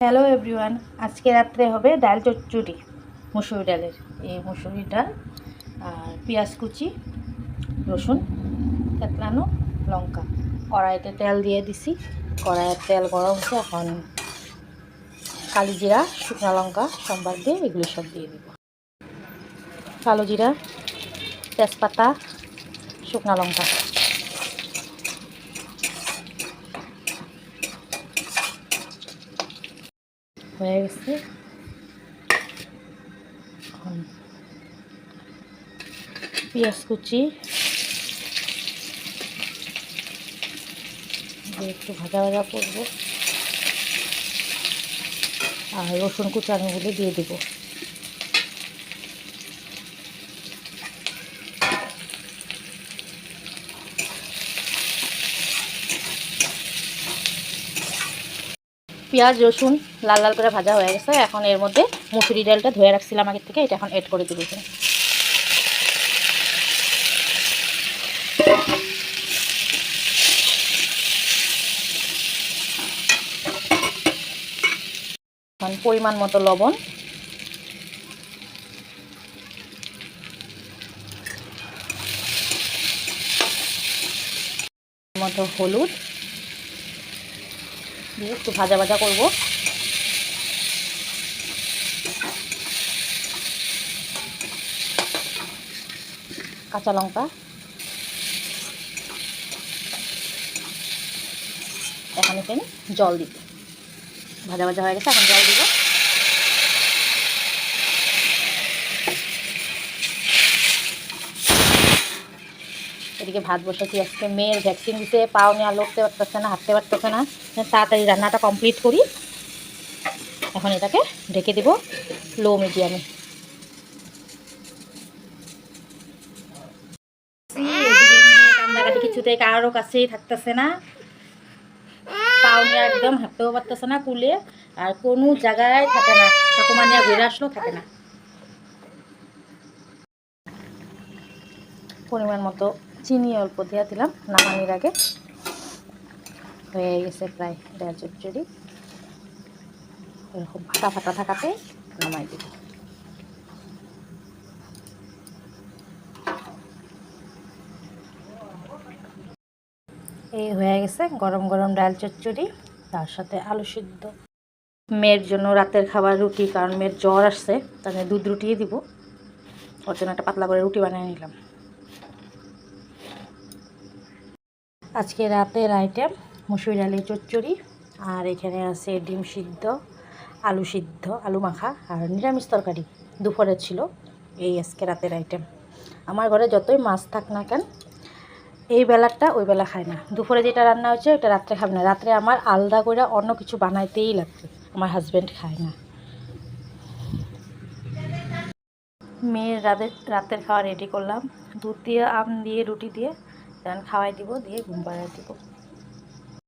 Hello everyone, আজকে রাত্রে হবে ডাল চচ্চড়ি মুসুরি ডালের। এই মুসুরি ডাল আর পেঁয়াজ কুচি, রসুন থেতলানো, লঙ্কা। কড়াইতে তেল দিয়ে দিছি। কড়াইয়ের তেল গরম হচ্ছে, এখন কালো জিরা, শুকনো লঙ্কা সম্বার দিয়ে এগুলো সব দিয়ে দিব। কালো জিরা, তেজপাতা, শুকনো লঙ্কা। হয়ে গেছে। পেঁয়াজ কুচি একটু ভাজা ভাজা করবো, আর রসুন কুচানোগুলো দিয়ে দেবো। পেঁয়াজ রসুন লাল লাল করে ভাজা হয়ে গেছে। এখন এর মধ্যে মুসুরি ডালটা ধুয়ে রাখছিলাম আগের থেকে, এটা এখন এড করে দেবো। এখন পরিমাণ মতো লবণ, মতো হলুদ দিয়ে একটু ভাজা ভাজা করব। কাঁচা লঙ্কা, এখন এখানে জল দিব। ভাজা ভাজা হয়ে গেছে, এখন জল দিব। এদিকে ভাত বসাচ্ছি। আজকে মেয়ের ভ্যাকসিন দিতে, পাও নিয়ে লড়তে পারতেছে না, হাঁটতে পারতেছে না। তাড়াতাড়ি রান্নাটা কমপ্লিট করি। এখন এটাকে ঢেকে দেব লো মিডিয়ামে। কান্দাকাটি কিছুতে কারোর কাছেই থাকতেছে না, পাও নিয়ে একদম হাঁটতেও পারতেছে না কুলে, আর কোনো জায়গায় থাকে না। ঠাকুমা নিয়ে ঘুরে আসলেও থাকে না। পরিমাণ মতো চিনি অল্প দিয়ে দিলাম নামানির আগে। হয়ে গেছে প্রায় ডাল চচ্চড়ি। এরকম ফাটা ফাটা থাকাতে নামাই দিব। এই হয়ে গেছে গরম গরম ডাল চচ্চড়ি, তার সাথে আলু সিদ্ধ। মেয়ের জন্য রাতের খাবার রুটি, কারণ মেয়ের জ্বর আসছে, তাহলে দুধ রুটিই দিব। ওর জন্য একটা পাতলা করে রুটি বানিয়ে নিলাম। আজকে রাতের আইটেম মুসুরি ডালের চচ্চড়ি, আর এখানে আছে ডিম সিদ্ধ, আলু সিদ্ধ, আলু মাখা, আর নিরামিষ তরকারি দুপুরে ছিল। এই আজকে রাতের আইটেম। আমার ঘরে যতই মাছ থাক না কেন, এই বেলাটা ওই বেলা খায় না। দুপুরে যেটা রান্না হয়েছে ওটা রাত্রে খাবে না। রাত্রে আমার আলাদা করে অন্য কিছু বানাইতেই লাগবে। আমার হাজব্যান্ড খায় না। মেয়ের রাতের খাওয়া রেডি করলাম। দুধ দিয়ে, আম দিয়ে, রুটি দিয়ে খাওয়াই দিব, দিয়ে ঘুম পাড়াই দিব।